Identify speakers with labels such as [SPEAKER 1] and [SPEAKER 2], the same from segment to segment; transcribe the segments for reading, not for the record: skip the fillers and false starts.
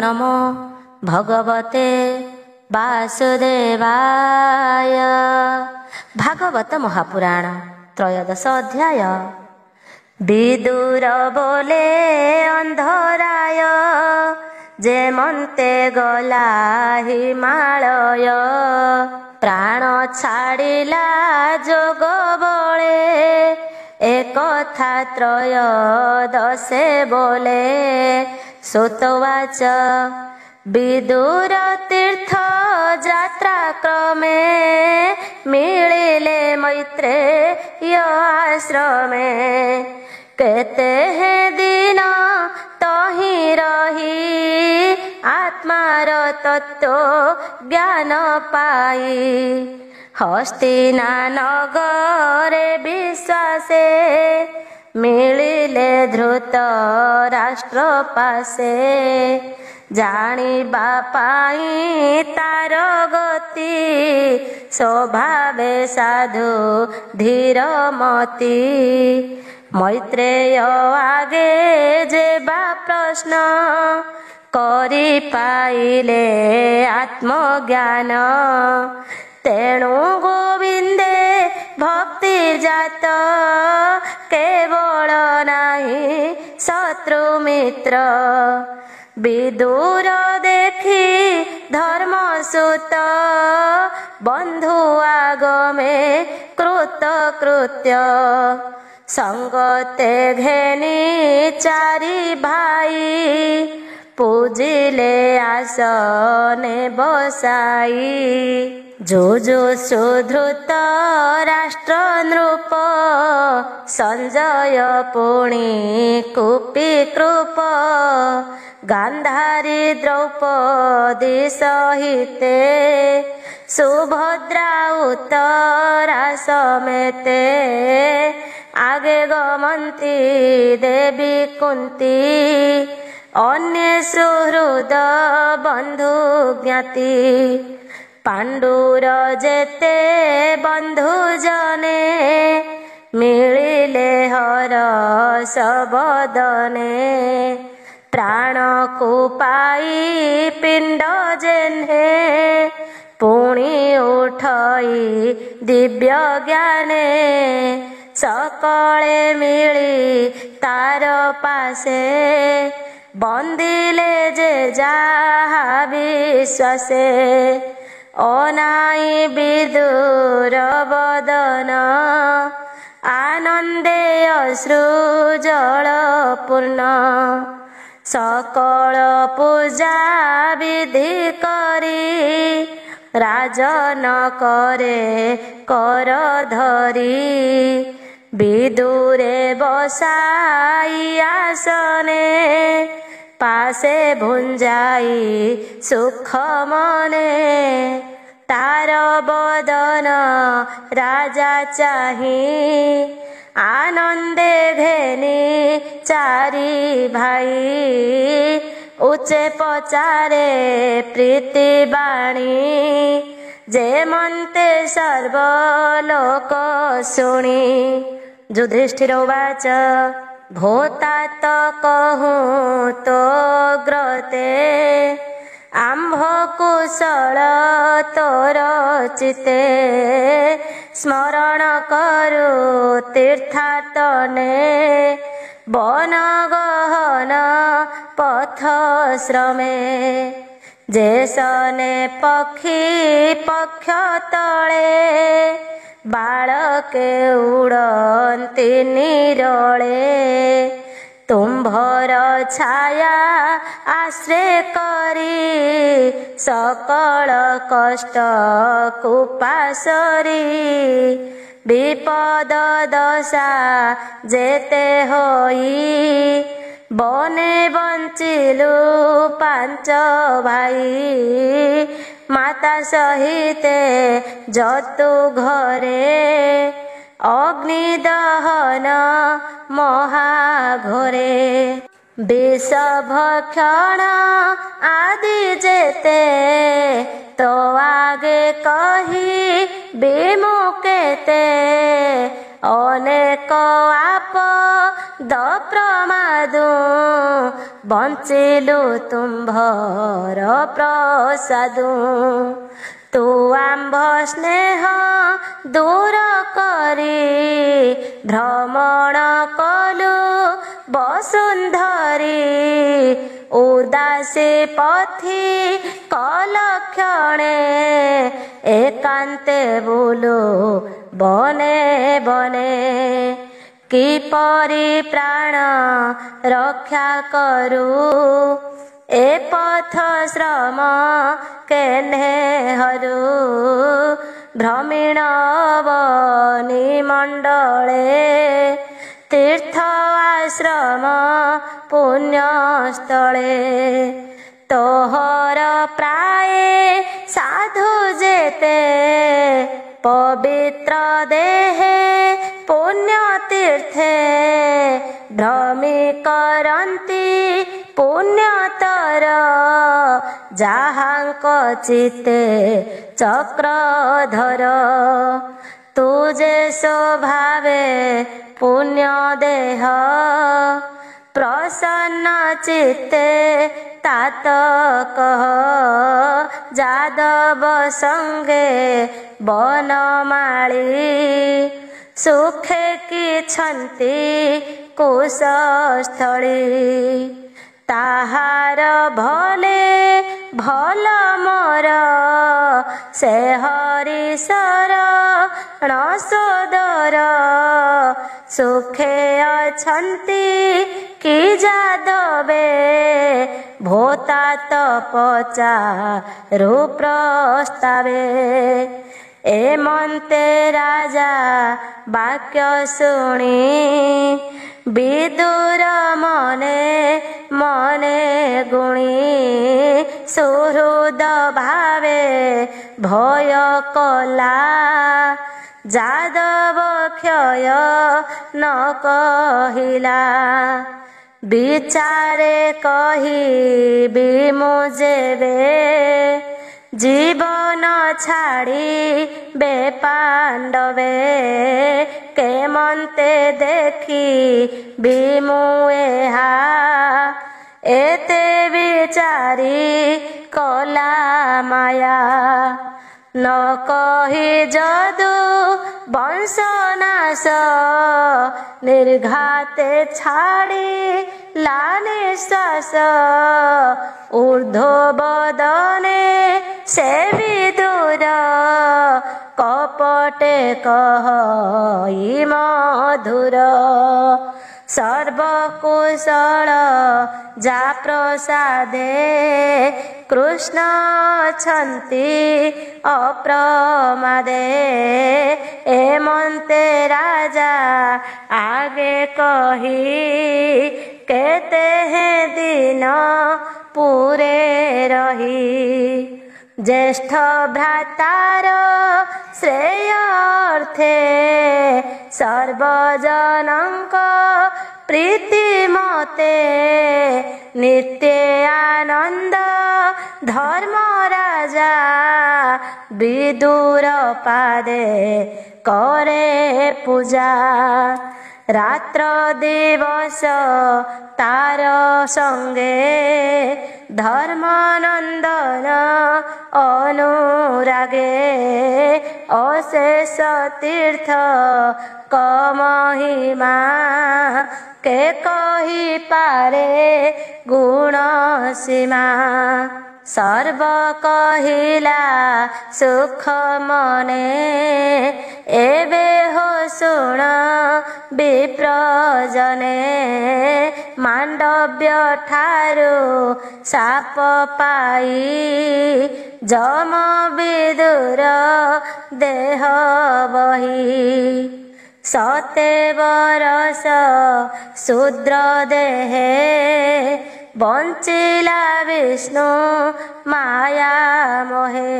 [SPEAKER 1] नमो भगवते वासुदेवाय। भागवत महापुराण त्रयोदश अध्याय। विदुर बोले अंधराय, जेमन्ते गला हिमालय। प्राण छाड़िला जोग बळे, एकथा त्रयोदशे बोले। सुतवाच विदुर तीर्थ यात्रा क्रमे, मिलिले मैत्रेय आश्रमे। केते हे दिन तहि रही, आत्मार तत्व ज्ञान पाई। हस्तिना नगरे विश्वासे, मिलिले धृत राष्ट्र पासे। जानिबा पाई तार गति, स्वभावे साधु धीरमती। मैत्रेय आगे जेबा प्रश्न, करि पाइले आत्मज्ञान। तेणु गोविंदे भक्ति जात, केवल नाही शत्रु मित्र। विदुर देखी धर्मसुत, बंधु आगमे कृत कृत्य। संगते घेनी चारि भाई, पूजिले आसने बसाई। जो सुधृत राष्ट्र नृप, संजय पुणी कुपी कृप। गांधारी द्रौपदी सहिते, सुभद्रा उत्तरा समेते। आगे गमन्ति देवी कुंती, अन्य सुहृद बंधु ज्ञाति। पांडुर जेते बंधु जने, मिलिले हरष बदने। प्राण को पाई पिंड जेन्हे, पुणी उठई दिव्य ज्ञाने। सकले मिली तार पासे, बंदिले जे जाहा विश्वासे। अनाई विदुर बदन, आनंदे अश्रु जल पूर्ण। सकल पूजा विधि करी, राजन करे कर धरी। विदुरे बसाई आसने, पासे भुंजाई सुख मने। तार बदन राजा चाही, आनंदे घेनी चारि भाई। उच्चे पचारे प्रीति बाणी, जेमन्ते सर्वलोक शुणी। युधिष्ठिर उवाच भूतात कहूँ तो ग्रते, आम्भ कुशल तोर चिते। स्मरण करु तीर्थाटने, वन गहन पथ श्रमे। जेसने पक्षी पक्ष तले, बालके उड़न्ति निरळे। तुम्भर छाया आश्रय करी, सकल कष्ट कुपासरी। विपद दशा जेते होई, बने बंचिलु पांच भाई। माता सहिते जतु घरे, अग्नि दहन महाघोरे। विष भक्षण आदि जेते, तो आगे कही विमुकेते। अनेक आप ଦପ୍ରମାଦୁ ବଞ୍ଚିଲୁ ତୁମ୍ଭର ପ୍ରସାଦୁ। ତୁ ଆମ୍ଭ ସ୍ନେହ ଦୂର କରି ଭ୍ରମଣ କଲୁ ବସୁନ୍ଧରୀ। ଉଦାସୀ ପଥି କଲକ୍ଷଣେ ଏକାନ୍ତେ ବୁଲୁ ବନେ ବନେ। କିପରି ପ୍ରାଣ ରକ୍ଷା କରୁ ଏ ପଥ ଶ୍ରମ କେହ୍ନେ ହରୁ। ଭ୍ରମିଣ ବନି ମଣ୍ଡଳେ ତୀର୍ଥ ଆଶ୍ରମ ପୁଣ୍ୟସ୍ଥଳେ। ତୋହର ପ୍ରାୟ ସାଧୁ ଯେତେ ପବିତ୍ର ଦେହେ ପୁଣ୍ୟ ତୀର୍ଥେ। ଭ୍ରମି କରନ୍ତି ପୁଣ୍ୟତର ଯାହାଙ୍କ ଚିତ୍ତେ ଚକ୍ରଧର। ତୁ ଯେ ସ୍ୱଭାବେ ପୁଣ୍ୟ ଦେହ ପ୍ରସନ୍ନ ଚିତ୍ତେ ତାତ କହ। ଯାଦବ ସଙ୍ଗେ ବନମାଳୀ ସୁଖେ କିଛନ୍ତି କୁଶସ୍ଥଳୀ। ତାହାର ଭଲେ ଭଲ ମୋର ସେ ହରି ଶରଣ ସୋଦର। ସୁଖେ ଅଛନ୍ତି କି ଯାଦବେ ଭୋତା ତପଚାରୁ ପ୍ରସ୍ତାବେ। ଏମନ୍ତେ ରାଜା ବାକ୍ୟ ଶୁଣି ବିଦୁର ମନେ ମନେ ଗୁଣି। ସୁହୃଦ ଭାବେ ଭୟ କଲା ଯାଦବ କ୍ଷୟ ନ କହିଲା। ବିଚାରେ କହିବି ମୁଁ ଯେବେ ଜୀବନ ଛାଡ଼ିବେ ପାଣ୍ଡବେ। କେମନ୍ତେ ଦେଖିବି ମୁଁ ଏହା ଏତେ ବିଚାରି କଲା ମାୟା। ନ କହି ଯଦୁ ବଂଶନାଶ ନିର୍ଘାତେ ଛାଡ଼ିଲା ନିଶ୍ୱାସ। ଊର୍ଦ୍ଧ୍ୱ ବଦନେ ସେ ବିଦୁର କପଟେ କହି ମଧୁର। ସର୍ବକୁଶଳ ଯା ପ୍ରସାଦେ କୃଷ୍ଣ ଅଛନ୍ତି ଅପ୍ରମାଦେ। ଏମନ୍ତେ ରାଜା ଆଗେ କହି କେତେ ଦିନ ପୁରେ ରହି। ଜ୍ୟେଷ୍ଠ ଭ୍ରାତାର ଶ୍ରେୟର୍ଥେ ସର୍ବଜନଙ୍କ ପ୍ରୀତି ମତେ। ନିତ୍ୟ ଆନନ୍ଦ ଧର୍ମ ରାଜା ବିଦୁର ପାଦେ करे पूजा। रात्र दिवस तार संगे धर्मानंदन अनुरागे अशेष तीर्थ क महिमा के कही पारे गुण सीमा। सर्व कहिला सुख मने एबे हो सुण विप्रजने। मांडव्य ठारू साप पाई जम विदुर देह बही। सते बरस शूद्र देहे बंचिला विष्णु माया मोहे।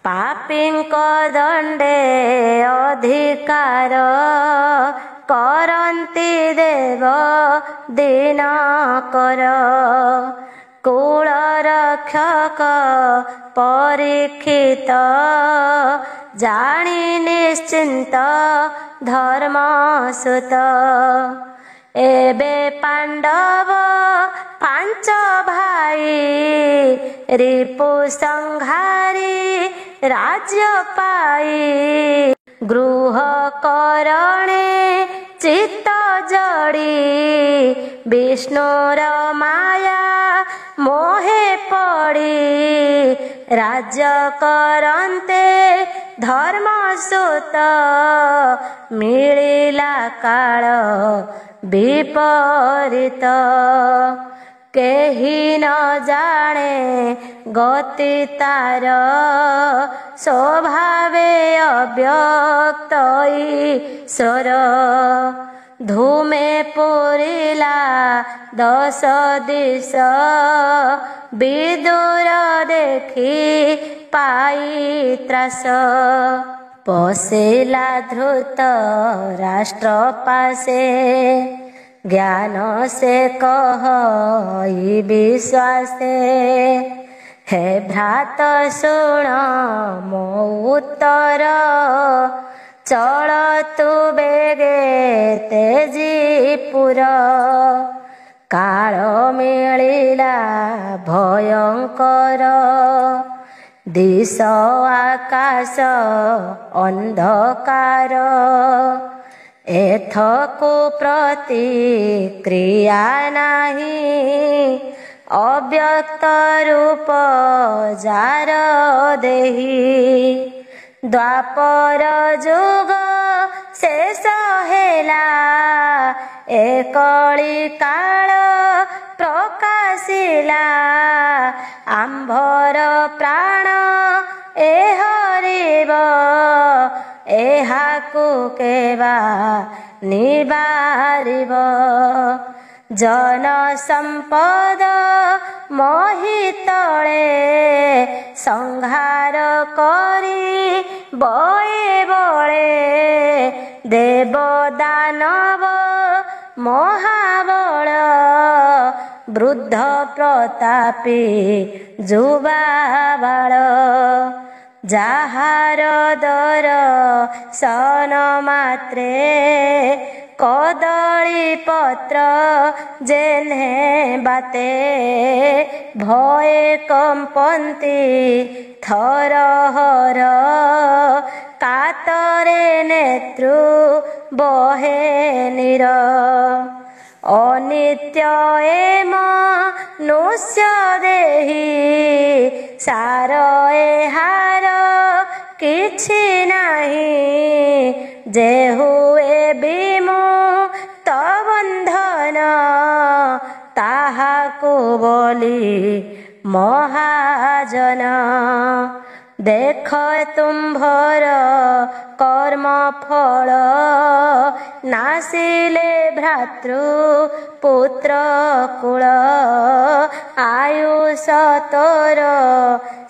[SPEAKER 1] पापींक दंडे अधिकार करंती देव दिनकर। कुल रक्षक परीक्षित जानी निश्चिंत धर्मसुत। एबे पांडव पांच भाई रिपु संहारी राज्य पाई गृह करणे चित्त जड़ी विष्णुर माया मोहे पड़ी राज्य करन्ते धर्मसूत मिलिला काल विपरीत केही न जाने गति तार स्वभावे अव्यक्त ईश्वर धूमे पुरिला 10 दिश विदुर देखी पाई त्रास पशिला धृत राष्ट्र पासे ज्ञान से कहि विश्वासे हे भ्रात शुण मो उत्तर चल तु बेगे तेजीपुर काल मिलिला भयंकर दिश आकाश अंधकार एथको प्रतिक्रिया नाही अव्यक्त रूप जार देही द्वापर जुग शेष हेला एकली काल प्रकाशिला आंभर प्राण ए हरिब एहाकु केवा निबारिब जन संपद मोहि तले संहार करी बये बळे देव दानव महाबळ वृद्ध प्रतापी जुबा बाळ जाहार दर सन मात्रे कदली पत्र जेने बाते भये कंपन्ति थरहर कातरे नेत्रु बहे नीर अनित्य ए मनुष्य देही सार एहार किछि नाही जे हुए विमुक्त बंधन ताहाकु बोली महाजन देख तुम्भर कर्म फल नासिले भ्रातृ पुत्र कुल आयुष तोर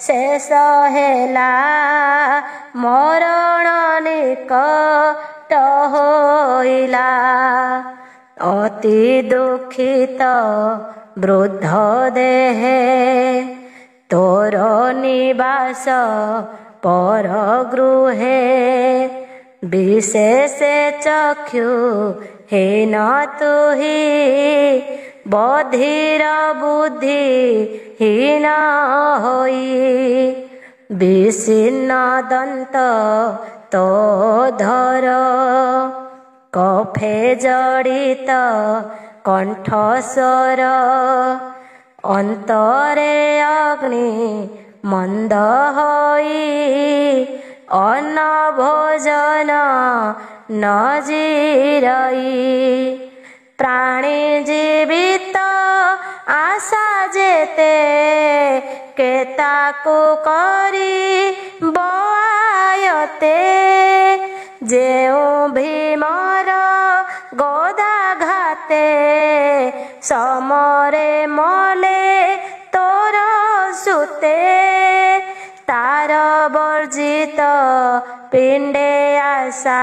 [SPEAKER 1] शेष हेला मरण निकट होइला अति दुखित वृद्ध देहे तोर निवास पर गृहे विशेष चक्षु हीन तुहि बधिर बुद्धि हीन होई विशीर्ण दंत तो धर कफे जड़ित कंठस्वर अंतरे अग्नि मंद होई अन्न भोजन न जीरई प्राणी जीवित आशा जेते केताकु करी बआयते जेउ भीमर गोदा घाते समरे मले तोर सुते तार वर्जित पिंडे आशा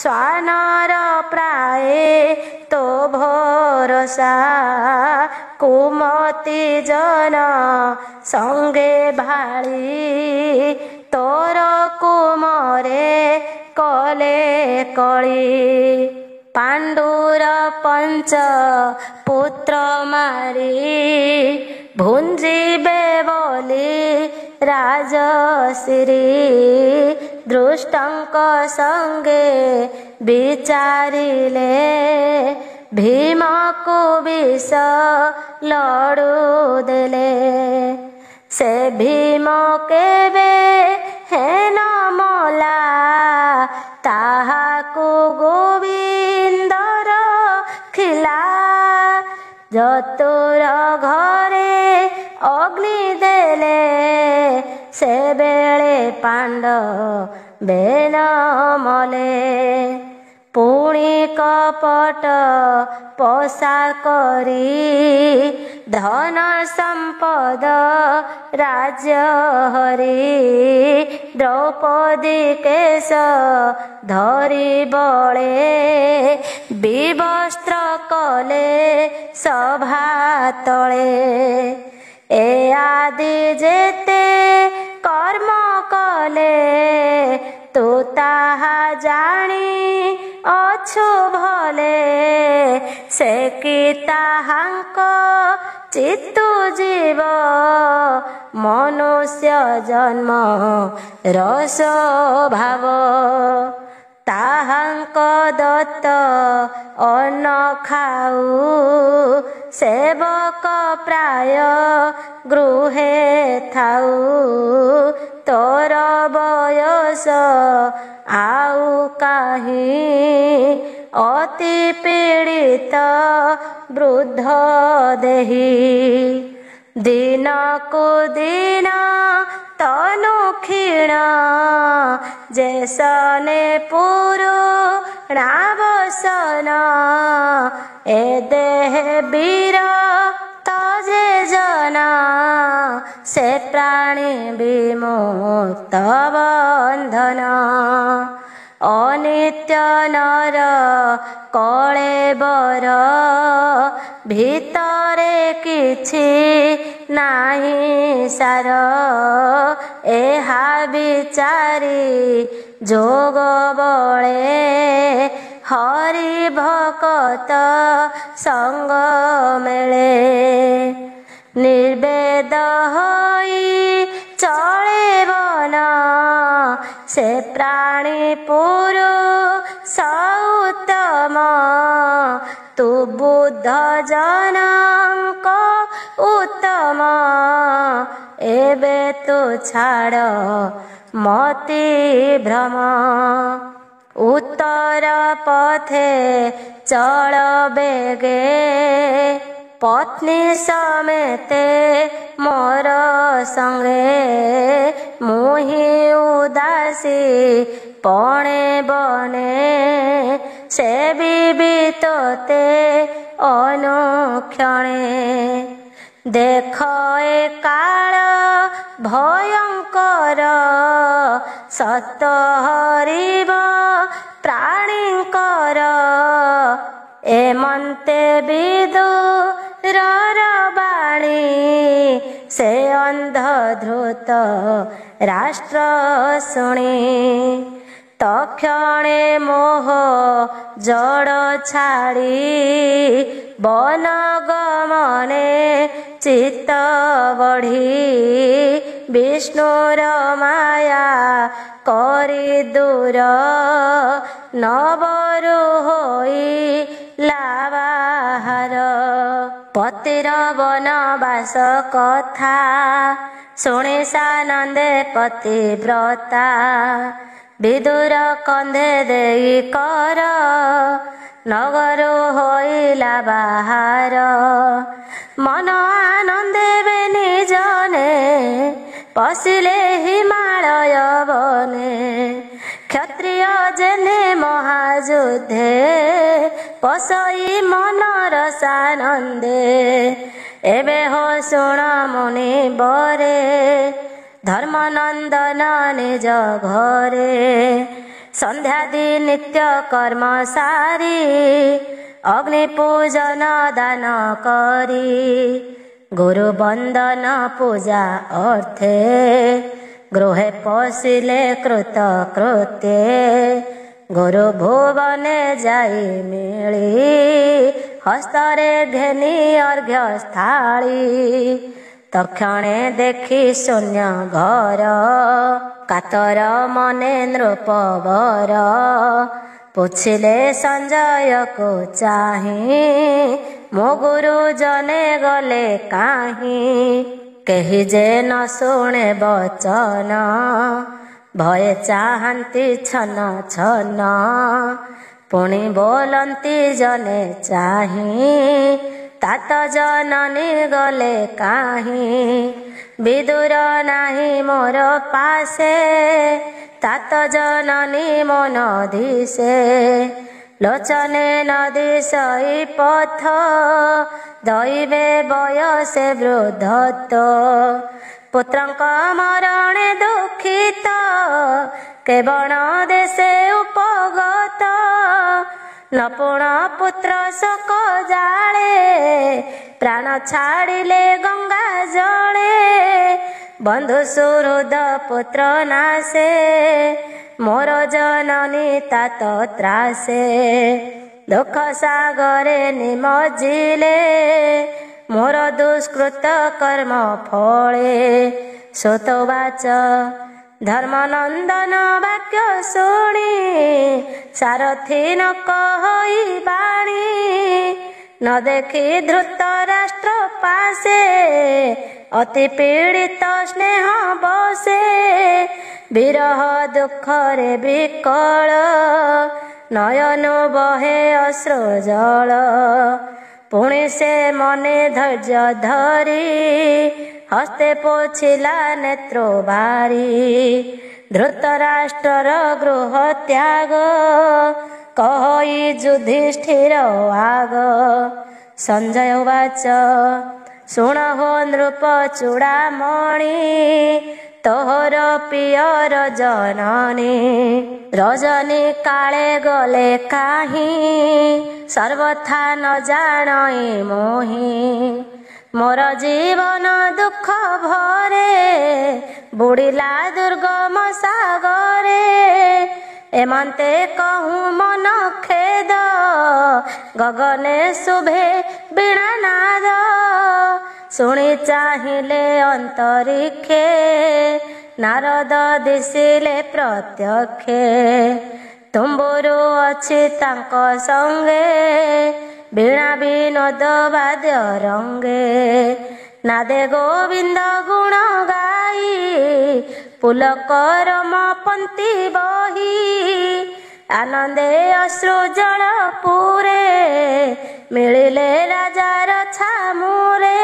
[SPEAKER 1] स्वानर प्राय तो भरोसा कुमति जन संगे भाली तोर कुमरे कले कली। ପାଣ୍ଡୁର ପଞ୍ଚ ପୁତ୍ର ମାରି ଭୁଞ୍ଜିବେ ବୋଲି ରାଜଶ୍ରୀ ଦୃଷ୍ଟଙ୍କ ସଙ୍ଗେ ବିଚାରିଲେ ଭୀମକୁ ବିଷ ଲଡୁ ଦେଲେ। ସେ ଭୀମ କେବେ ହେନ ମଲା ତାହାକୁ ଗୋବିନ୍ଦର ଖିଲା। ଯତୁର ଘରେ ଅଗ୍ନି ଦେଲେ ସେବେଳେ ପାଣ୍ଡବେ ନ ମଲେ। ପୁଣି କପଟ ପୋଷା କରି ଧନ ସମ୍ପଦ ରାଜ୍ୟ ହରି ଦ୍ରୌପଦୀ କେଶ ଧରି ବଳେ ବିବସ୍ତ୍ର କଲେ ସଭା ତଳେ। ଏ ଆଦି ଯେତେ କର୍ମ କଲେ ତୁ ତାହା ଜାଣି ଅଛୁ ଭଲେ। ସେ କି ତାହାଙ୍କ ଚିତ୍ତୁ ଜୀବ ମନୁଷ୍ୟ ଜନ୍ମ ରସ ଭାବ। ତାହାଙ୍କ ଦତ୍ତ ଅନ୍ନ ଖାଉ ସେବକ ପ୍ରାୟ ଗୃହେ ଥାଉ। ତୋର ବୟସ ଆଉ କାହିଁ ଅତି ପୀଡ଼ିତ ବୃଦ୍ଧ ଦେହି। ଦିନକୁ ଦିନ ତନୁ କ୍ଷୀଣ ଯେସନେ ପୁରୁଣା ବସନ। ଏ ଦେହେ ବିରକ୍ତ ଯେ ଜନ ସେ ପ୍ରାଣୀ ବିମୁକ୍ତ ବନ୍ଧନ। ଅନିତ୍ୟ ନର କଳେବର ଭିତରେ କିଛି ନାହିଁ ସାର। ଏହା ବିଚାରି ଯୋଗ ବଳେ ହରି ଭକତ ସଙ୍ଗ ମେଳେ। ନିର୍ବେଦ ହୋଇ ଚଳେ ବନ ସେ ପ୍ରାଣୀ ପୁରୁଷ ଉତ୍ତମ। ତୁ ବୁଦ୍ଧ ଜନଙ୍କ ଉତ୍ତମ ଏବେ ତୁ ଛାଡ଼ ମତି ଭ୍ରମ। ଉତ୍ତର ପଥେ ଚଳ ବେଗେ ପତ୍ନୀ ସಮೇତେ ମୋର ସଙ୍ଗେ। ମୁହିଁ ଉଦାସୀ ପଣେ ବନେ ସେ ବି ତୋତେ ଅନୁକ୍ଷଣେ। ଦେଖ ଏ କାଳ ଭୟଙ୍କର ସତ ହରିବ ପ୍ରାଣୀଙ୍କର। ଏମନ୍ତେ ବିଦୁରର ବାଣୀ ସେ ଅନ୍ଧ ଧୃତ ରାଷ୍ଟ୍ର ଶୁଣି। ତକ୍ଷଣେ ମୋହ ଜଡ଼ ଛାଡ଼ି ବନ ଗମନେ ଚିତ୍ତ ବଢ଼ି। ବିଷ୍ଣୁର ମାୟା କରି ଦୂର ନବରୁ ହୋଇ ଲାବାହାର। ପତିର ବନବାସ କଥା ଶୁଣି ସାନନ୍ଦେ ପତିବ୍ରତା। ବିଦୁର କନ୍ଧେ ଦେଇ କର ନଗରୁ ହୋଇଲା ବାହାର। ମନ ଆନନ୍ଦେ ନିଜନେ ପଶିଲେ ହିମାଳୟ ବନେ। କ୍ଷତ୍ରିୟ ଯେନେ ମହାଯୁଦ୍ଧେ ପଶଇ ମନର ସାନନ୍ଦେ। ଏବେ ହୋ ଶୁଣ ମୁନି ବରେ ଧର୍ମନନ୍ଦନ ନିଜ ଘରେ। ସନ୍ଧ୍ୟାଦି ନିତ୍ୟ କର୍ମ ସାରି ଅଗ୍ନି ପୂଜନ ଦାନ କରି। ଗୁରୁ ବନ୍ଦନ ପୂଜା ଅର୍ଥେ ଗୃହେ ପଶିଲେ କୃତ କୃତ୍ୟେ। ଗୁରୁ ଭୁବନେ ଯାଇ ମିଳି ହସ୍ତରେ ଘେନି ଅର୍ଘ୍ୟ ସ୍ଥାଳି ତକ୍ଷଣେ ଦେଖି ଶୂନ୍ୟ ଘର କାତର ମନେ ନୃପବର ପୁଛିଲେ ସଞ୍ଜୟକୁ ଚାହିଁ ମୋ ଗୁରୁ ଜନେ ଗଲେ କାହିଁ କେହି ଯେ ନ ଶୁଣେ ବଚନ ଭୟ ଚାହାନ୍ତି ଛନ ଛନ ପୁଣି ବୋଲନ୍ତି ଜନେ ଚାହିଁ ତାତ ଜନନୀ ଗଲେ କାହିଁ ବିଦୁର ନାହିଁ ମୋର ପାଶେ ତାତ ଜନନୀ ମନ ଦିଶେ ଲୋଚନେ ନଦୀ ସଇ ପଥ ଦଇବେ ବୟସେ ବୃଦ୍ଧତ୍ୱ ପୁତ୍ରଙ୍କ ମରଣେ ଦୁଃଖିତ କେବଳ ଦେଶେ ଉପଗତ ନପୁଣ ପୁତ୍ର ଶୋକ ଜାଳେ ପ୍ରାଣ ଛାଡ଼ିଲେ ଗଙ୍ଗା ଜଳେ ବନ୍ଧୁ ସୁହୃଦ ପୁତ୍ର ନାଶେ ମୋର ଜନନୀ ତାତ ତ୍ରାସେ ଦୁଃଖ ସାଗରେ ନିମଜ୍ଜିଲେ ମୋର ଦୁଷ୍କୃତ କର୍ମ ଫଳେ ସୋତବାଚ ଧର୍ମନନ୍ଦନ ବାକ୍ୟ ଶୁଣି ସାରଥି ନ କହି ବାଣୀ ନ ଦେଖି ଧୃତ ରାଷ୍ଟ୍ର ପାଶେ ଅତି ପୀଡ଼ିତ ସ୍ନେହ ବସେ ବିରହ ଦୁଃଖରେ ବିକଳ ନୟନ ବହେ ଅଶ୍ରୁ ଜଳ ପୁଣି ସେ ମନେ ଧୈର୍ଯ୍ୟ ଧରି ହସ୍ତେ ପୋଛିଲା ନେତ୍ର ବାରି ଧୃତରାଷ୍ଟ୍ରର ଗୃହ ତ୍ୟାଗ କହି ଯୁଧିଷ୍ଠିର ଆଗ ସଞ୍ଜୟ ବାଚ ଶୁଣ ହୋ ନୃପ ଚୂଡ଼ାମଣି ତୋହର ପିୟର ଜନନୀ ରଜନୀ କାଳେ ଗଲେ କାହିଁ ସର୍ବଥା ନ ଜାଣଇ ମୋହି ମୋର ଜୀବନ ଦୁଃଖ ଭରେ ବୁଡ଼ିଲା ଦୁର୍ଗମ ସାଗରେ ଏମନ୍ତେ କହୁଁ ମନ ଖେଦ ଗଗନେ ଶୁଭେ ବୀଣାନାଦ ଶୁଣି ଚାହିଁଲେ ଅନ୍ତରିକ୍ଷେ ନାରଦ ଦିଶିଲେ ପ୍ରତ୍ୟକ୍ଷେ ତୁମ୍ବୁରୁ ଅଛି ତାଙ୍କ ସଙ୍ଗେ ବୀଣା ବିନୋଦ ବାଦ୍ୟ ରଙ୍ଗେ ନାଦେ ଗୋବିନ୍ଦ ଗୁଣ ଗାଇ ପୁଲକରମ ପନ୍ତି ବହି ଆନନ୍ଦେ ଅଶ୍ରୁ ଜଳ ପୁରେ ମିଳିଲେ ରାଜାର ଛାମୁରେ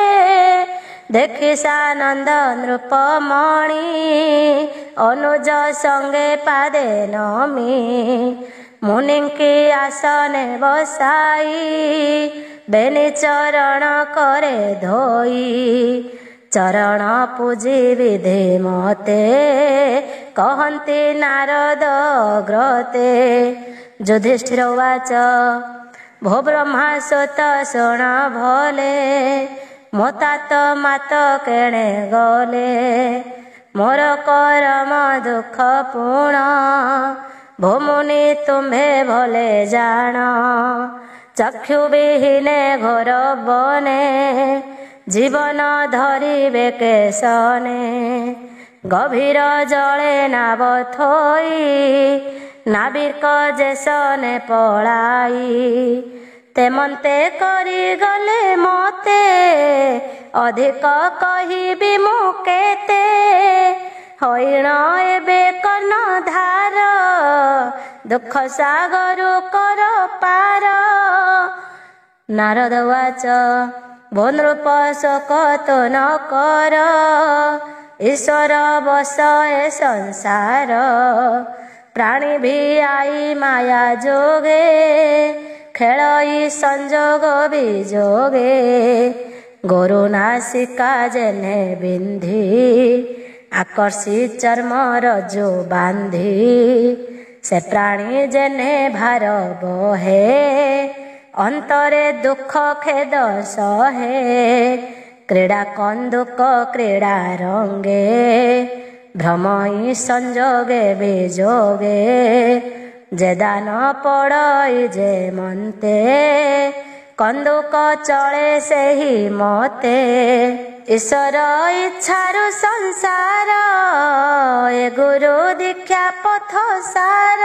[SPEAKER 1] ଦେଖି ସାନନ୍ଦ ନୃପମଣି ଅନୁଜ ସଙ୍ଗେ ପାଦେ ନମି ମୁନିଙ୍କି ଆସନେ ବସାଇ ବେନି ଚରଣ କରେ ଧୋଇ ଚରଣ ପୂଜି ବିଧି ମତେ କହନ୍ତି ନାରଦ ଗ୍ରତେ ଯୁଧିଷ୍ଠିର ଉବାଚ ଭୋ ବ୍ରହ୍ମା ସତ ଶୁଣ ଭଲେ ମୋ ତାତ ମାତ କେଣେ ଗଲେ ମୋର କରମ ଦୁଃଖ ପୁଣ ଭୋମୁନି ତୁମ୍ଭେ ଭଲେ ଜାଣ ଚକ୍ଷୁ ବିହୀନେ ଘୋର ବନେ ଜୀବନ ଧରିବେ କେଶନେ ଗଭୀର ଜଳେ ନାବ ଥୋଇ ନାବିକ ଯେସନେ ପଳାଇ ତେମନ୍ତେ କରିଗଲେ ମତେ ଅଧିକ କହିବି ମୁଁ କେତେ ହଇଣ ଏବେ କର୍ଣ୍ଣଧାର ଦୁଃଖ ସାଗରୁ କର ପାର ନାରଦ ଉବାଚ ଭୋ ନୃପ ଶୋକ ତୁ ନ କର ଈଶ୍ୱର ବସ ଏ ସଂସାର ପ୍ରାଣୀ ଭି ଆଇ ମାୟା ଯୋଗେ ଖେଳଇ ସଂଯୋଗ ବିଯୋଗେ ଗୋରୁ ନାସିକା ଯେନେ ବିନ୍ଧି ଆକର୍ଷି ଚର୍ମ ରଜୁ ବାନ୍ଧି ସେ ପ୍ରାଣୀ ଯେନେ ଭାର ବହେ ଅନ୍ତରେ ଦୁଃଖ ଖେଦ ସହେ କ୍ରୀଡ଼ା କନ୍ଦୁକ କ୍ରୀଡ଼ା ରଙ୍ଗେ ଭ୍ରମଇ ସଂଯୋଗେ ବିଯୋଗେ ଯେ ଦାନ ପଡ଼ଇ ଯେ ମନ୍ତେ କନ୍ଦୁକ ଚଳେ ସେହି ମତେ। ଈଶ୍ୱର ଇଚ୍ଛାରୁ ସଂସାର ଏ ଗୁରୁ ଦୀକ୍ଷା ପଥ ସାର।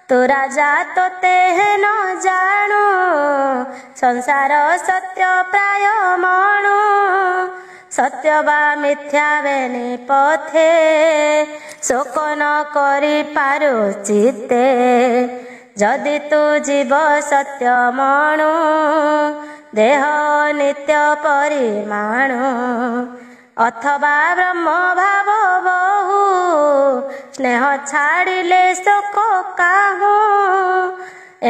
[SPEAKER 1] ତୁ ରାଜା ତୋତେ ନ ଜାଣୁ ସଂସାର ସତ୍ୟ ପ୍ରାୟ ମଣୁ। ସତ୍ୟ ବା ମିଥ୍ୟା ବେନି ପଥେ ଶୋକ ନ କରି ପାରୁ ଚିତେ। ଯଦି ତୁ ଜୀବ ସତ୍ୟ ମଣୁ ଦେହ ନିତ୍ୟ ପରିମାଣୁ। ଅଥବା ବ୍ରହ୍ମ ଭାବ ବହୁ ସ୍ନେହ ଛାଡ଼ିଲେ ଶୋକ କାହୁ।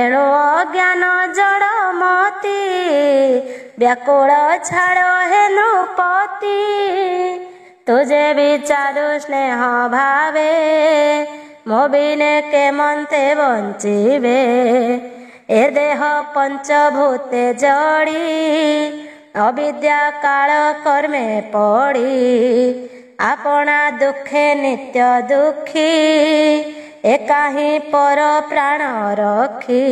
[SPEAKER 1] ଏଣୁ ଅଜ୍ଞାନ ଜଡ଼ ମତି ବ୍ୟାକୁଳ ଛାଡ଼ ହେ ନୃପତି। ତୁଜେ ବିଚାରୁ ସ୍ନେହ ଭାବେ ମୋ ବିନେ କେମନ୍ତେ ବଞ୍ଚିବେ। ଏ ଦେହ ପଞ୍ଚଭୂତେ ଜଡ଼ି ଅବିଦ୍ୟା କାଳ କର୍ମେ ପଡ଼ି। ଆପଣା ଦୁଃଖେ ନିତ୍ୟ ଦୁଃଖୀ ଏ କାହିଁ ପର ପ୍ରାଣ ରଖି।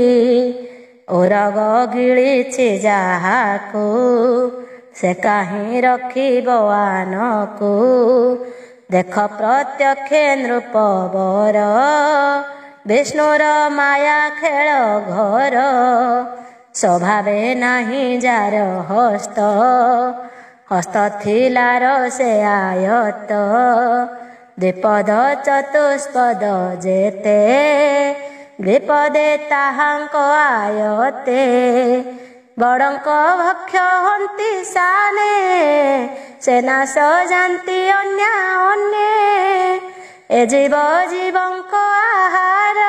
[SPEAKER 1] ଓରଗ ଗିଳିଛି ଯାହାକୁ ସେ କାହିଁ ରଖିବ ଆନକୁ। ଦେଖ ପ୍ରତ୍ୟକ୍ଷେ ନୃପବର ବିଷ୍ଣୁର ମାୟା ଖେଳ ଘର। ସ୍ୱଭାବେ ନାହିଁ ଯାର ହସ୍ତ ହସ୍ତ ଥିଲାର ସେ ଆୟତ। ଦ୍ୱିପଦ ଚତୁଷ୍ପଦ ଯେତେ ଦ୍ୱିପଦେ ତାହାଙ୍କ ଆୟତେ। ବଡ଼ଙ୍କ ଭକ୍ଷ ହନ୍ତି ସାନେ ସେ ନାଶ ଯାନ୍ତି ଅନ୍ୟା ଅନ୍ୟେ। ଏ ଜୀବ ଜୀବଙ୍କ ଆହାର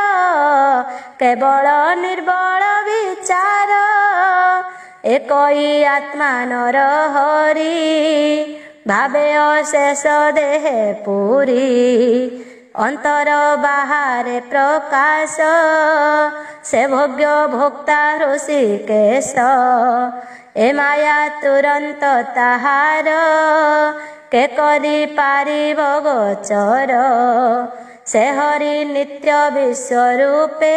[SPEAKER 1] କେବଳ ନିର୍ବଳ ବିଚାର। ଏକଇ ଆତ୍ମା ନର ହରି ଭାବେ ଅଶେଷ ଦେହେ ପୁରୀ। ଅନ୍ତର ବାହାରେ ପ୍ରକାଶ ସେ ଭୋଗ୍ୟ ଭୋକ୍ତା ହୃଷିକେଶ। ଏ ମାୟା ତୁରନ୍ତ ତାହାର କେ କରି ପାରିବ ଗୋଚର। ସେ ହରି ନିତ୍ୟ ବିଶ୍ୱରୂପେ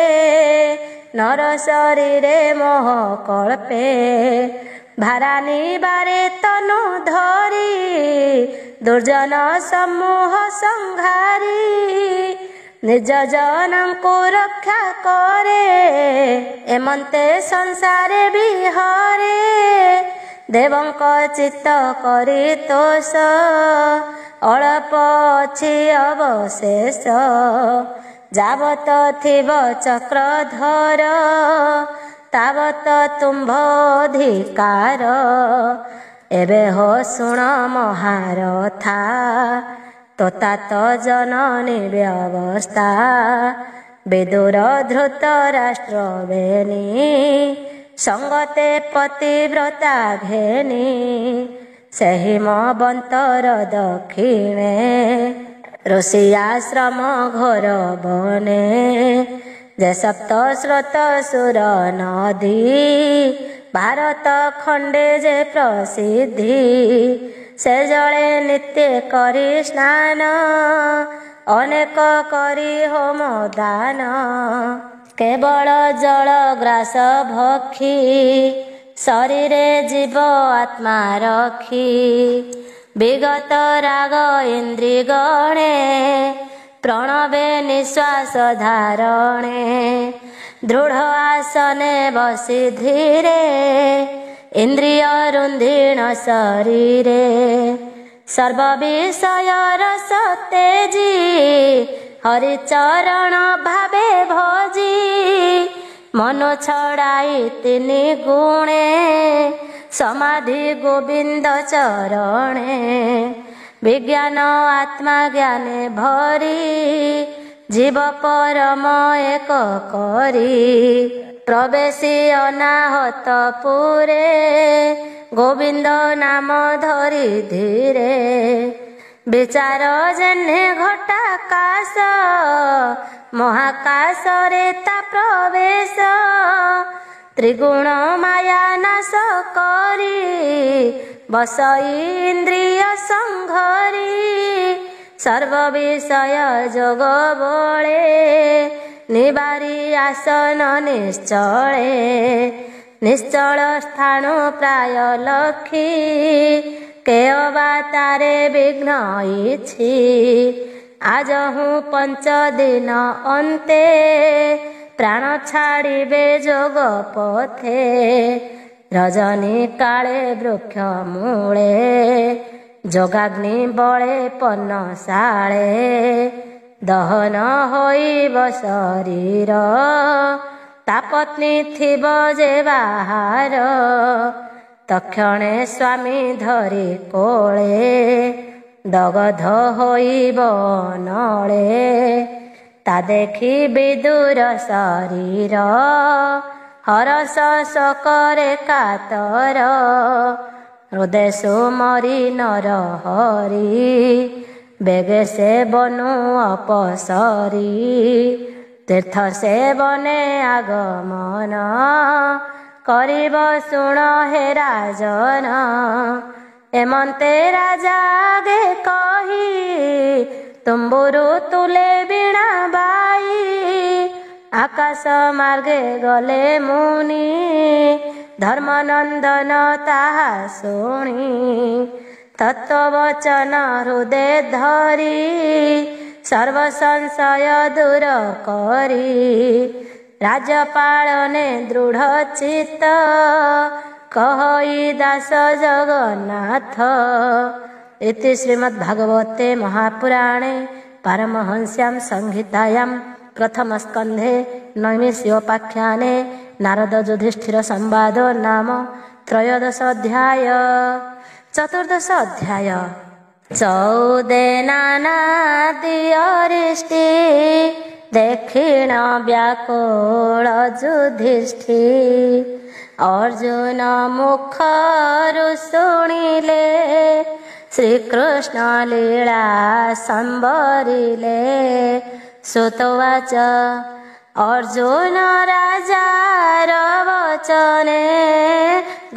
[SPEAKER 1] ନର ଶରୀରେ ମୋହ କଳ୍ପେ। ଭାରାନି ବାରେ ତନୁ ଧରି ଦୁର୍ଜନ ସମୂହ ସଂହାରୀ। ନିଜ ଜନଙ୍କୁ ରକ୍ଷା କରେ ଏମନ୍ତେ ସଂସାରେ ବିହରେ। ଦେବଙ୍କ ଚିତ୍ତ କରି ତୋଷ ଅଳପ ଅଛି ଅବଶେଷ। ଯାବତ ଥିବ ଚକ୍ରଧର ତାବତ ତୁମ୍ଭ ଅଧିକାର। ଏବେ ହୋ ଶୁଣ ମହାରଥା ତୋତାତ ଜନନୀ ବ୍ୟବସ୍ଥା। ବିଦୁର ଧୃତ ରାଷ୍ଟ୍ର ବେନି ସଙ୍ଗତେ ପତିବ୍ରତା ଘେନି। ସେହି ମବନ୍ତର ଦକ୍ଷିଣେ ଋଷି ଆଶ୍ରମ ଘୋର ବନେ। ଯେ ସପ୍ତ ସ୍ରୋତ ସୁର ନଦୀ ଭାରତ ଖଣ୍ଡେ ଯେ ପ୍ରସିଦ୍ଧି। ସେ ଜଳେ ନିତ୍ୟ କରି ସ୍ନାନ ଅନେକ କରି ହୋମ ଦାନ। କେବଳ ଜଳ ଗ୍ରାସ ଭକ୍ଷୀ ଶରୀରେ ଜୀବ ଆତ୍ମା ରଖି। ବିଗତ ରାଗ ଇନ୍ଦ୍ରି ଗଣେ ପ୍ରଣବେ ନିଶ୍ୱାସ ଧାରଣେ। ଦୃଢ଼ ଆସନେ ବସି ଧୀରେ ଇନ୍ଦ୍ରିୟ ରୁନ୍ଧିଣ ଶରୀରେ। ସର୍ବ ବିଷୟ ରସ ତେଜି ହରିଚରଣ ଭାବେ ଭଜି। ମନ ଛଡ଼ାଇ ତିନି ଗୁଣେ ସମାଧି ଗୋବିନ୍ଦ ଚରଣେ। ବିଜ୍ଞାନ ଆତ୍ମା ଜ୍ଞାନେ ଭରି ଜୀବ ପରମ ଏକ କରି। ପ୍ରବେଶୀ ଅନାହତ ପୁରେ ଗୋବିନ୍ଦ ନାମ ଧରି ଧୀରେ। ବିଚାର ଯେହ୍ନେ ଘଟାକାଶ ମହାକାଶରେ ତା ପ୍ରବେଶ। ତ୍ରିଗୁଣ ମାୟା ନାଶ କରି ବସଇ ଇନ୍ଦ୍ରିୟ ସଂଘରି। ସର୍ବ ବିଷୟ ଯୋଗ ବଳେ निबारी आसन निश्चले निश्चल स्थान प्राय लखी के अवतारे विघ्न इछि आज हूँ 5 दिन अन्ते प्राण छाड़िबे जोग पथे रजनी काले वृक्ष मूले जोगाग्नि बळे पन्नशाळे दहन होइब शरीर तापत्नी थिब जे बाहार तक्षणे स्वामी धरी कोळे दगध होइब नळे ता देखी विदुर शरीर हरस शोकरे कातर हृदय सुमरी नर हरि बेगे से बनु अपसरी तीर्थ से बने आगमन करिब शुण हे राजन एमंते राजा गे कही तुम्बुरु तुले बीणा बाई आकाश मार्गे गले मुनि धर्मनंदन ताहा शुणी तत्वचन हृदय धरी सर्व संशय दूर करी राज्यपालने दृढ़ चित्त कहई दास जगन्नाथ इति श्रीमद्भागवते महापुराणे पारमहंस्यां संहितायां प्रथम स्कंधे नैमिषोपाख्याने नारद युधिष्ठिर संवादो नाम 13 अध्याय। 14 अध्याय। 14 नानादि अरिष्टि दक्षिण व्याकुल युधिष्ठि अर्जुन मुखरु शुणिले श्रीकृष्ण लीला संबरिले सुतवाच अर्जुन राजार वचने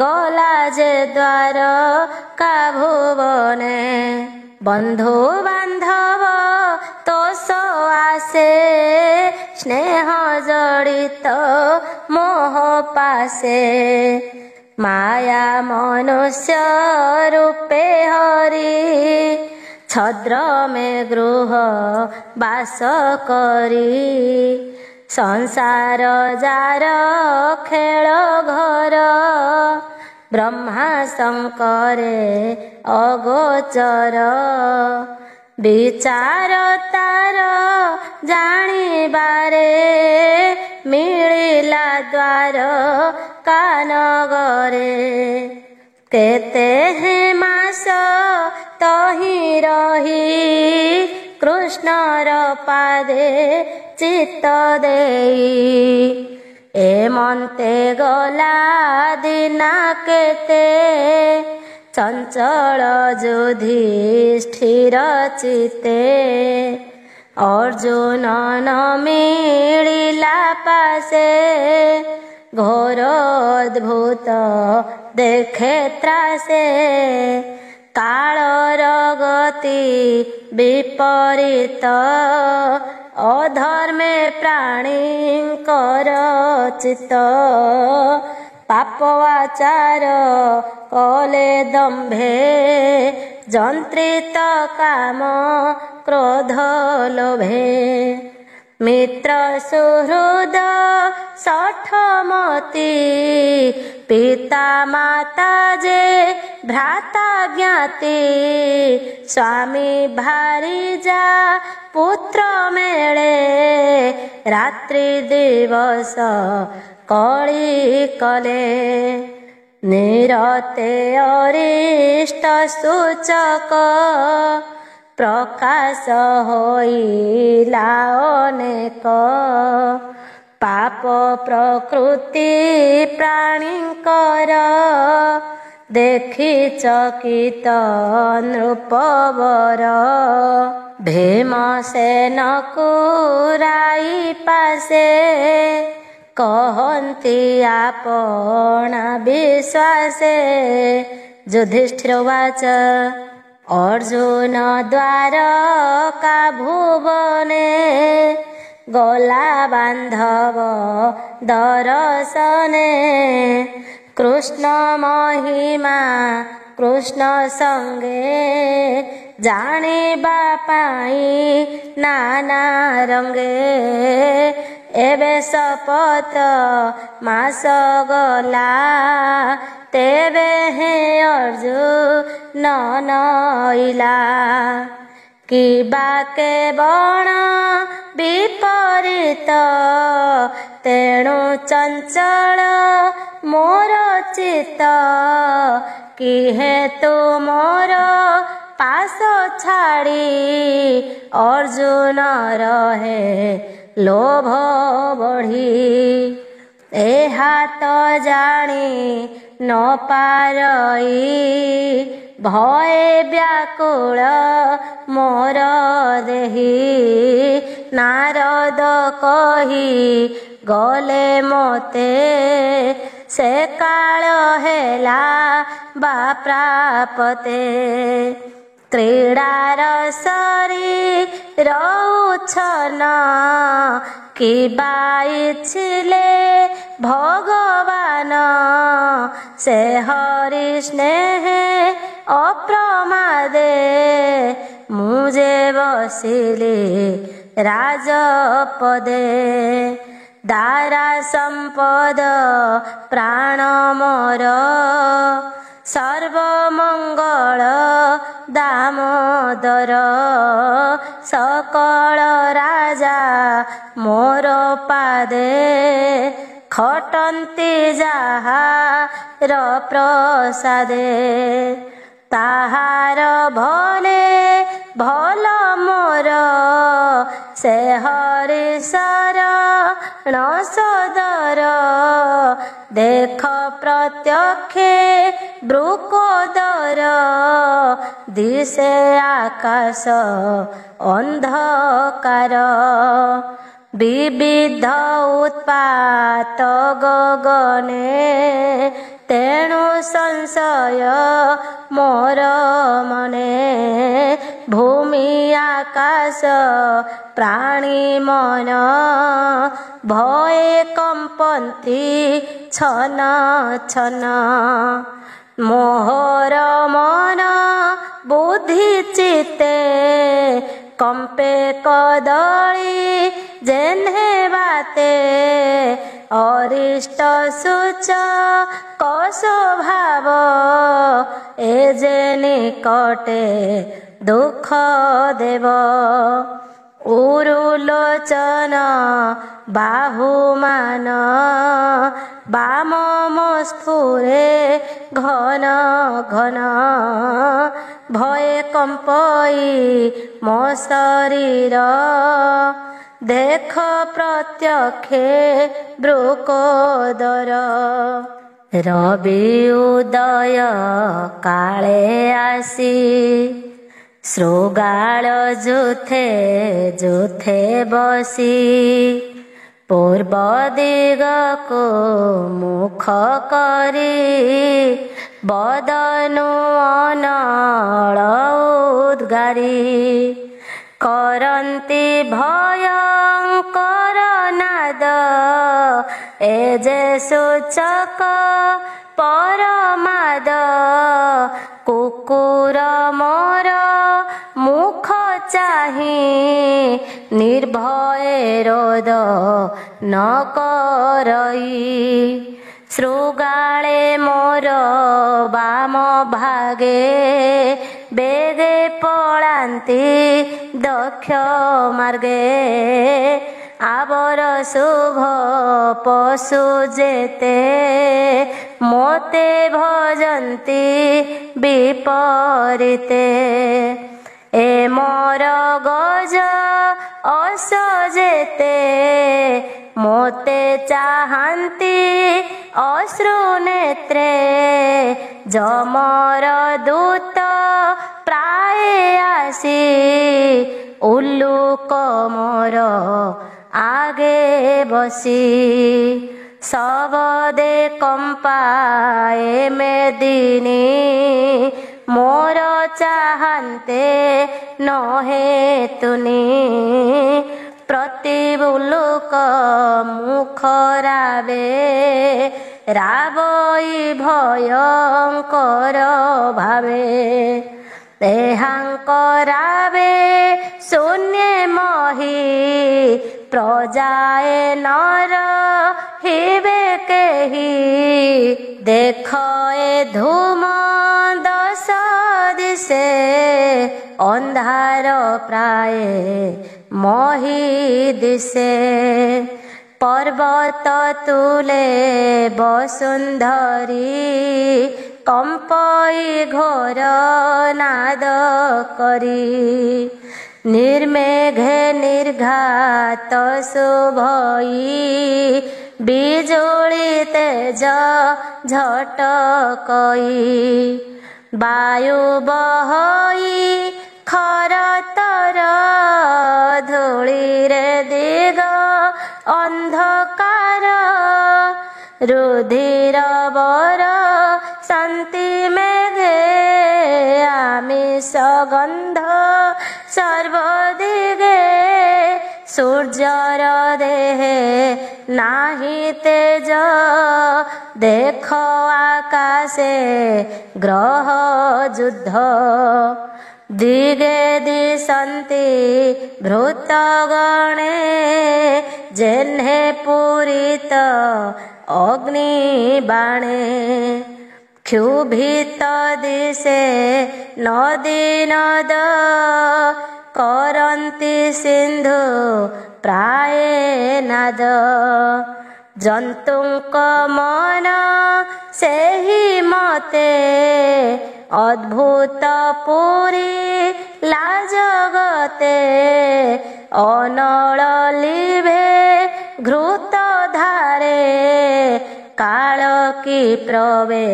[SPEAKER 1] गला जे द्वार का भुवने बंधु बांधव तोष आसे स्नेह जड़ित मोह पासे माया मनुष्य रूपे हरि छद्र में गृह वास करी संसार जार खेल घर ब्रह्मा शंकरे अगोचर विचार तार जानिबारे मिलिला द्वार कानगरे केते हे मास तही रही कृष्णर पादे चित्त देई एमंते गला दिना केते चंचल युधिष्ठिर चिते अर्जुन न मिलिला पासे घोर अद्भुत देखे त्रासे कालर गति विपरीत अधर्मे प्राणींकर चित्त पापवाचार कले दंभे जंत्रित काम क्रोध लोभे मित्र सुहृद सठमती पिता माता जे भ्राता ज्ञाति स्वामी भारीजा पुत्र मेले रात्रि दिवस कली कले निरते अरिष्ट सूचक प्रकाश होइला अनेक पाप प्रकृति प्राणींकर देखि चकित नृपवर भीमसेन कुराई पासे कहन्ति आपना विश्वासे युधिष्ठिरवाच अर्जुन द्वारका भुवने গলা বান্ধব দর্শনে কৃষ্ণ মহিমা কৃষ্ণ সঙ্গে জাଣିବା ପାଇଁ নানা রঙে ଏବେ ଶପଥ ମାସ ଗଲା ତେବେ ହେ ଅର୍ଜୁନ ନଇଲା କିବା କେବଳ ବିପରୀତ ତେଣୁ ଚଞ୍ଚଳ ମୋର ଚିତ୍ତ କି ହେତୁ ମୋର ପାଶ ଛାଡ଼ି ଅର୍ଜୁନ ରହେ ଲୋଭ ବଢ଼ି ଏହା ତ ଜାଣି ନ ପାରଇ ଭଏ ବ୍ୟାକୁଳ ମୋର ଦେହି ନାରଦ କହି ଗଲେ ମୋତେ ସେ କାଳ ହେଲା ବା ପ୍ରାପତେ କ୍ରୀଡ଼ାର ଶରୀର ଉଚ୍ଛନ୍ନ କିବା ଇଚ୍ଛିଲେ ଭଗବାନ ସେ ହରି ସ୍ନେହେ ଅପ୍ରମାଦେ ମୁଁ ଯେ ବସିଲି ରାଜପଦେ ଦାରା ସମ୍ପଦ ପ୍ରାଣ ମୋର ସର୍ବମଙ୍ଗଳ ଦାମୋଦର ସକଳ ରାଜା ମୋର ପାଦେ ଖଟନ୍ତି ଯାହାର ପ୍ରସାଦେ ତାହାର ଭଲେ ଭଲ ମୋର ସେ ହରି ଶରଣ ସଦର ଦେଖ ପ୍ରତ୍ୟକ୍ଷେ ବୃକୋଦର ଦିଶେ ଆକାଶ ଅନ୍ଧକାର ବିବିଧ ଉତ୍ପାତ ଗଗନେ ତେଣୁ ସଂଶୟ ମୋର ମନେ ଭୂମି ଆକାଶ ପ୍ରାଣୀ ମନ ଭଏ କମ୍ପନ୍ତି ଛନ ଛନ ମୋହର ମନ ବୁଦ୍ଧି ଚିତେ କମ୍ପେ କଦଳୀ ଯେହ୍ନେ ବାତେ ଅରିଷ୍ଟ ସୂଚ କସ୍ୱଭାବ ଏ ଯେ ନିକଟେ ଦୁଃଖ ଦେବ ଉରୁଲୋଚନ ବାହୁମାନ ବାମ ସ୍ଫୁରେ ଘନ ଘନ ଭଏ କମ୍ପଇ ମୋ ଶରୀର ଦେଖ ପ୍ରତ୍ୟକ୍ଷେ ବୃକୋଦର ରବି ଉଦୟ କାଳେ ଆସି ଶୃଗାଳ ଯୁଥେ ଯୁଥେ ବସି ପୂର୍ବ ଦିଗକୁ ମୁଖ କରି ବଦନୁ ଅନଳ ଉଦ୍ଗାରି କରନ୍ତି ଭୟଙ୍କର ନାଦ ଏ ଯେ ସୂଚକ ପରମାଦ କୁକୁର ମୋର ମୁଖ ଚାହିଁ ନିର୍ଭୟ ରୋଧ ନ କରଇ ଶୃଗାଳେ ମୋର ବାମ ଭାଗେ ବେଗେ ପଳାନ୍ତି ଦକ୍ଷ ମାର୍ଗେ ଆବର ଶୁଭ ପଶୁ ଯେତେ ମୋତେ ଭଜନ୍ତି ବିପରୀତେ ଏ ମୋର ଗଜ ଅସ ଯେତେ ମୋତେ ଚାହାନ୍ତି ଅଶ୍ରୁ ନେତ୍ରେ ଯମର ଦୂତ ପ୍ରାୟ ଆସି ଉଲ୍ଲୁକ ମୋର ଆଗେ ବସି ସବଦେ କମ୍ପାଏ ମେଦିନୀ ମୋର ଚାହାନ୍ତେ ନହେ ତୁନି ପ୍ରତିବୁଲୁକ ମୁଖରାବେ ରାବଇ ଭୟଙ୍କର ଭାବେ ଦେହାଙ୍କରାବେ ଶୂନ୍ୟ ମହି ପ୍ରଜାଏ ନର ହିବେ କେହି ଦେଖ ଏ ଧୂମ ଦଶ ଦିଶେ ଅନ୍ଧାର ପ୍ରାୟ ମହି ଦିଶେ ପର୍ବତ ତୁଲେ ବସୁନ୍ଧରୀ କମ୍ପଇ ଘୋର ନାଦ କରି ନିର୍ମେଘେ ନିର୍ଘାତ ଶୁଭଇ ବିଜୁଳି ତେଜ ଝଟକଇ ବାୟୁ ବହଇ ଖରତର ଧୂଳିରେ ଦିଗ ଅନ୍ଧକାର ରୁଧିର ବର ଶାନ୍ତି ମେଘେ ଆମିଷ ଗନ୍ଧ ସର୍ବଦିଗେ ସୂର୍ଯ୍ୟର ଦେହେ ନାହିଁ ତେଜ ଦେଖ ଆକାଶେ ଗ୍ରହ ଯୁଦ୍ଧ ଦିଗେ ଦିଶନ୍ତି ଭୃତ ଗଣେ ଯେହ୍ନେ ପୂରିତ ଅଗ୍ନି ବାଣେ କ୍ଷୁଭିତ ଦିଶେ ନଦୀ ନଦ କରନ୍ତି ସିନ୍ଧୁ ପ୍ରାୟ ନାଦ ଜନ୍ତୁଙ୍କ ମନ ସେହି ମତେ ଅଦ୍ଭୁତ ପୁରୀ ଲାଜଗତେ ଅନଳ ଲିଭେ ଘୃତ ଧାରେ କାଳ କି ପ୍ରବେ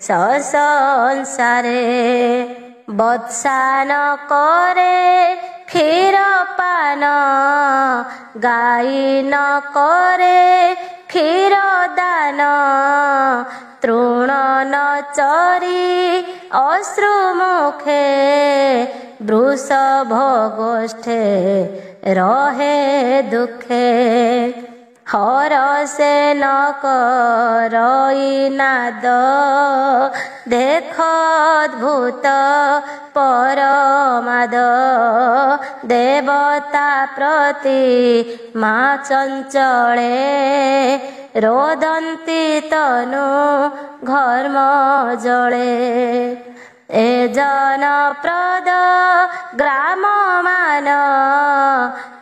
[SPEAKER 1] ସଂସାରେ ବତ୍ସାନ କରେ କ୍ଷୀର ପାନ ଗାଈ ନ କରେ କ୍ଷୀର ଦାନ ତୃଣ ନ ଚରି ଅଶ୍ରୁ ମୁଖେ ବୃଷଭ ଗୋଷ୍ଠେ ରହେ ଦୁଃଖେ ହରସେ ନ କରଇ ନାଦ ଦେଖ ଅଦ୍ଭୁତ ପରମାଦ ଦେବତା ପ୍ରତି ମା ଚଞ୍ଚଳେ ରୋଦନ୍ତି ତନୁ ଘର୍ମ ଜଳେ ଏ ଜନପ୍ରଦ ଗ୍ରାମ ମାନ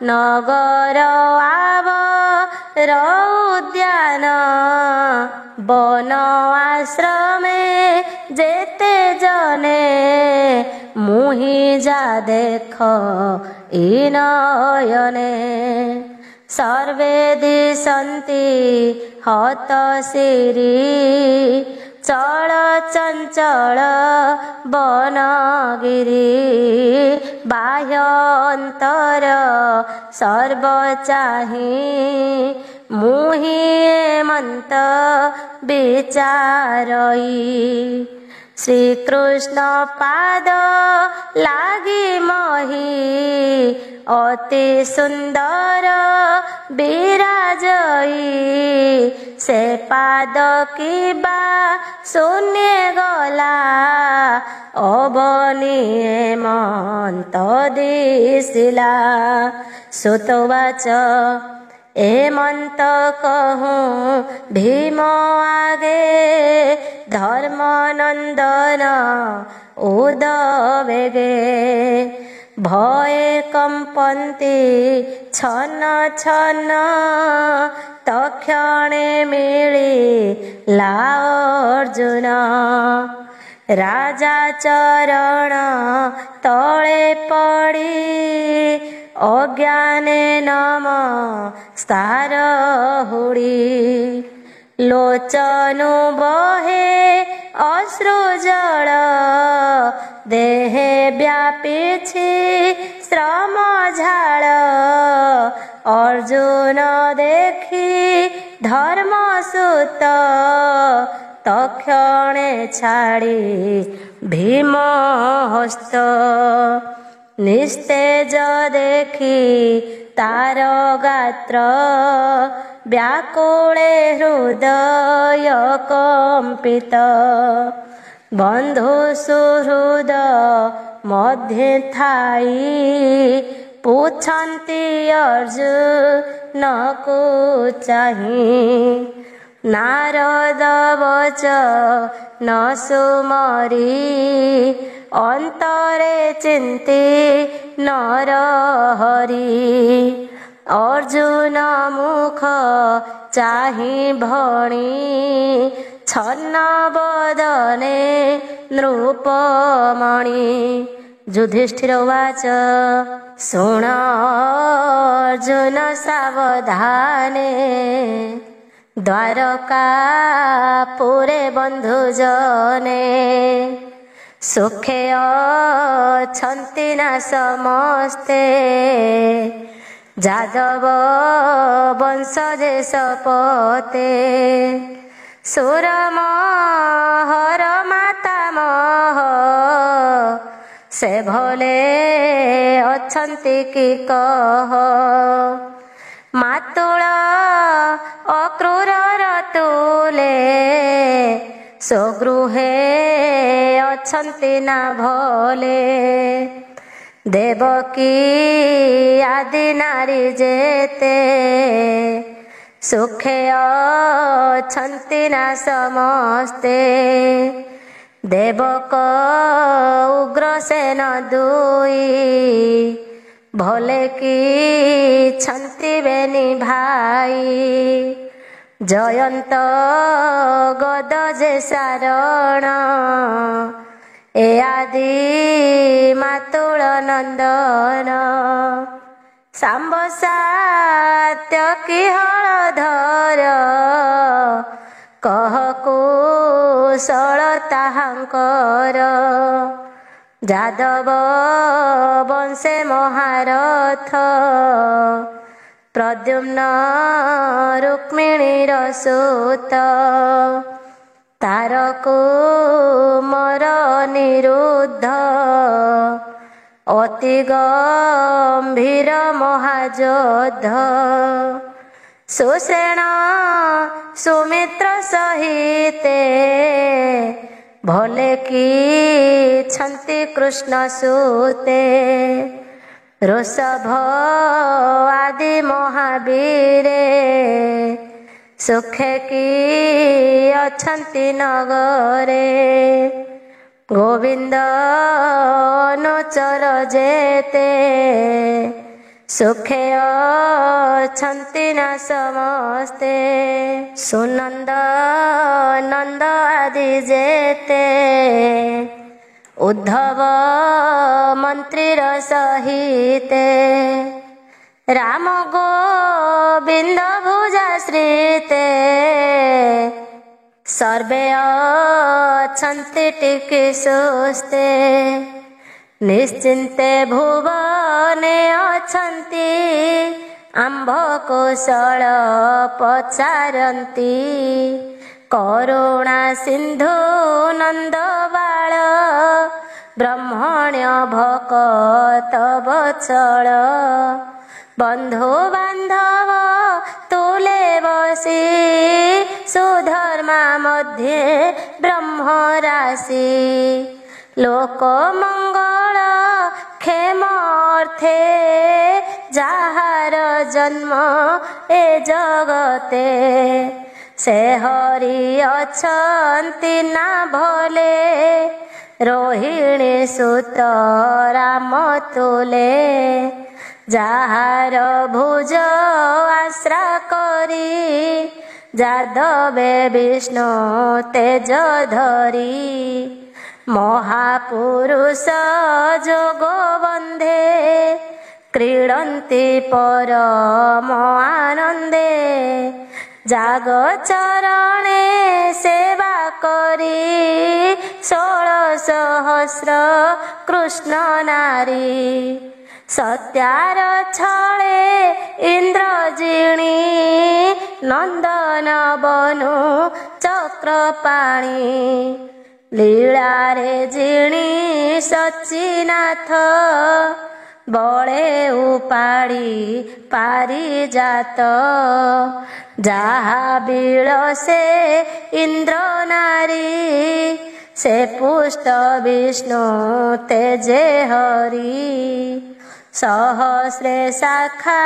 [SPEAKER 1] ନଗର ଆବର ଉଦ୍ୟାନ ବନ ଆଶ୍ରମେ ଯେତେ ଜନେ ମୁହିଁ ଯା ଦେଖ ଇ ନୟନେ ସର୍ବେ ଦିଶନ୍ତି ହତ ଶିରୀ ଚଳ ଚଞ୍ଚଳ ବନଗିରି ବାହ୍ୟ ଅନ୍ତର ସର୍ବ ଚାହିଁ ମୁହିଁ ମନ୍ତ ବିଚାରଇ ଶ୍ରୀକୃଷ୍ଣ ପାଦ ଲାଗି ମହି ଅତି ସୁନ୍ଦର ବିରାଜଇ ସେ ପାଦ କିବା ଶୂନ୍ୟ ଗଲା ଅବନିଏ ମନ୍ତ ଦିଶିଲା ସୁତବାଚ ଏ ମନ୍ତ କହୁଁ ଭୀମ ଆଗେ ଧର୍ମ ନନ୍ଦନ ଉଦବେগে ভয়ে কম্পন্তি ছন্ন ছন্ন তক্ষণে মিলিলা অর্জুন রাজা চরণ তଳେ পড়ি অজ্ঞানে নমস্কার হুড়ি লোচনু বহে অশ্রু জল দেহে ব্যাপিছি শ্রম ঝাଳ অর্জুন দেখি ধর্মসূত তক্ষণে ছাড়ি ভীম হস্ত নিস্তেজ দেখি तार गात्र व्याकुळे हृदय कम्पित बन्धु सुहृद मध्ये थाई पूछन्ति अर्जुनको चाहिँ नारद वचन सुमरी अन्तरे चिन्ति नरहरि अर्जुन मुख चाहि भणी छन्न वदने नृपमणि युधिष्ठिर उवाच शृण अर्जुन सावधाने द्वारकापुरे बन्धुजने सुखे अछन्ति न समस्ते जादव वंशजे सपते सुरमहर मातामह से भले अछन्ति कि कह मातुल अक्रूर तुले स्वगृहे अछन्ति न भले देवकी आदि नारी जेते सुखे अछन्ति न समस्ते देवक उग्रसेन दुई भले की छन्ति बेनी भाई जयंत गदजे सारण ए आदि मातुल नंदन सांब सात्यकी हलधर कह कुशल ताहांकर जादव वंशे महारथ प्रद्युम्न रुक्मिणीर सुत तारको मर निरुद्ध अति गंभीर महायोद्ध सुसेन सुमित्र सहिते भले की छन्ति कृष्ण सूते ऋषभ आदि महावीरे सुखे की अछन्ति नगरे गोविंद अनुचर जेते सुखे अछन्ति न समस्ते सुनंद नंद आदि जेते उद्धव मंत्रीर सहिते राम गोविंद भुजाश्रिते सर्वे अछन्ति टिके सुस्ते निश्चिन्ते भुवने अछन्ति आम्भ कौशल पचारन्ति करुणा सिन्धु नंद बाळ ब्रह्मण्य भकत वत्सल बंधु बांधव तुले बसी सुधर्मा मध्ये ब्रह्म राशि लोक मंगल क्षेमार्थे जाहार जन्म ए जगते से हरि अछन्ति ना भले रोहिणी सुत राम तुले जाहार भुज आश्रा करी जादवे विष्णु तेज धरी महापुरुष जोग बंधे क्रीडन्ति परम आनंदे जाग चरणे सेवा करी 16,000 कृष्ण नारी सत्यार छळे इंद्रजिणी नंदन बनु चक्रपाणी लीला रे जिणी सच्चिनाथ बळे उपाड़ी पारिजात जहा बिलसे इंद्र नारी से पुष्ट विष्णु तेजे हरि सहस्रे शाखा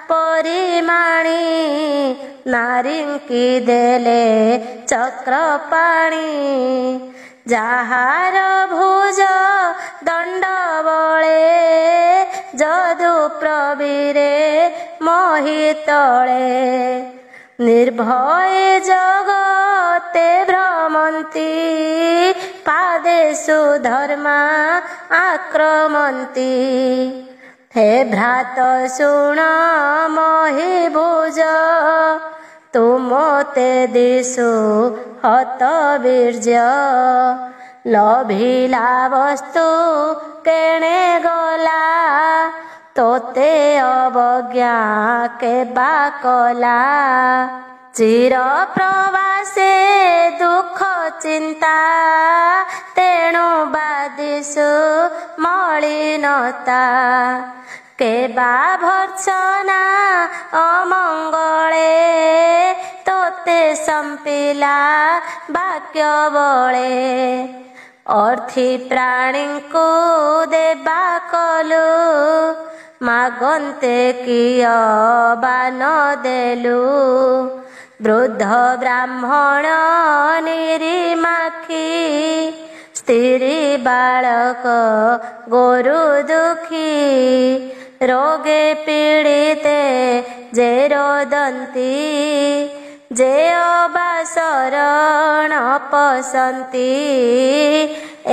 [SPEAKER 1] परिमाणी नारींकी देले चक्रपाणी जाहार भुज दंड बळे जदु प्रवीरे मोहितळे निर्भय जगते भ्रमन्ति पादेषु धर्मा आक्रमन्ति हे भ्रात शुण मोहि भुज तुमते दिशु हत वीर्य लभिला वस्तु केणे गला तोते अवज्ञा के बाकला चिर प्रवासे दुख चिंता तेणु बादिषु मलिनता केबा भर्त्सना अमंगले तोते संपिला वाक्य बळे अर्थी प्राणी को देबा कलु मागन्ते किय बान देलु वृद्ध ब्राह्मण निरीमाखी स्त्री बालक गोरु दुखी रोगे पीड़िते जे रोदन्ति जे अबा शरण पसंती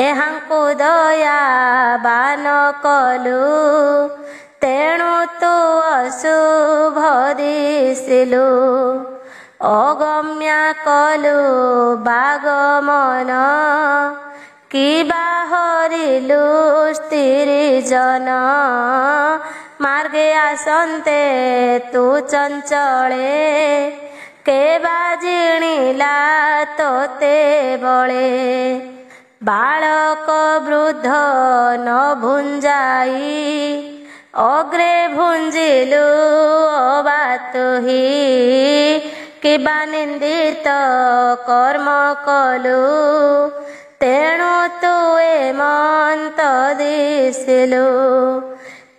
[SPEAKER 1] एहांकु दया बान कलु तेणु तु अशुभ दिसिलु अगम्या कलु बागमन कि बाहरिलु स्त्री जन मार्गे आसन्ते तु चंचले के बाजिणीला तोते बळे बालक वृद्ध न भुंजाई अग्रे भुंजिलु अबातुही किबा निंदित कर्म कलु तेणु तु एमंत दिसिलु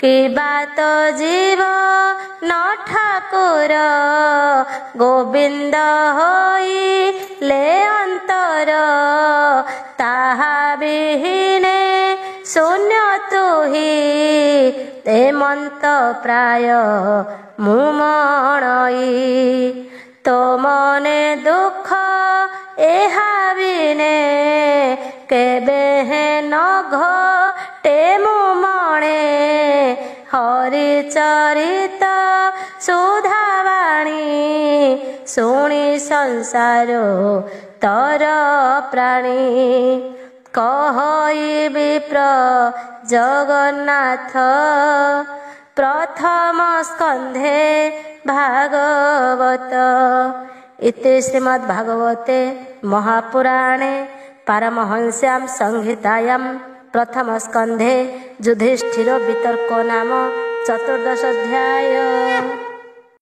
[SPEAKER 1] किबा तो जीव न ठाकुर गोविंद होई ले अंतर ताहा बिहीने शून्य तुही एमंत प्राय मुमणई तो मने दुख एहा बिने केबे हे न घटे मुमणे हरि चरित सुधावाणी शुणी संसार तर प्राणी कहई विप्र जगन्नाथ प्रथम स्कंधे भागवत इति श्रीमद्भागवते महापुराणे पारमहंस्यां संहितायां प्रथम स्कंधे युधिष्ठिर वितर्को नाम 14 अध्याय।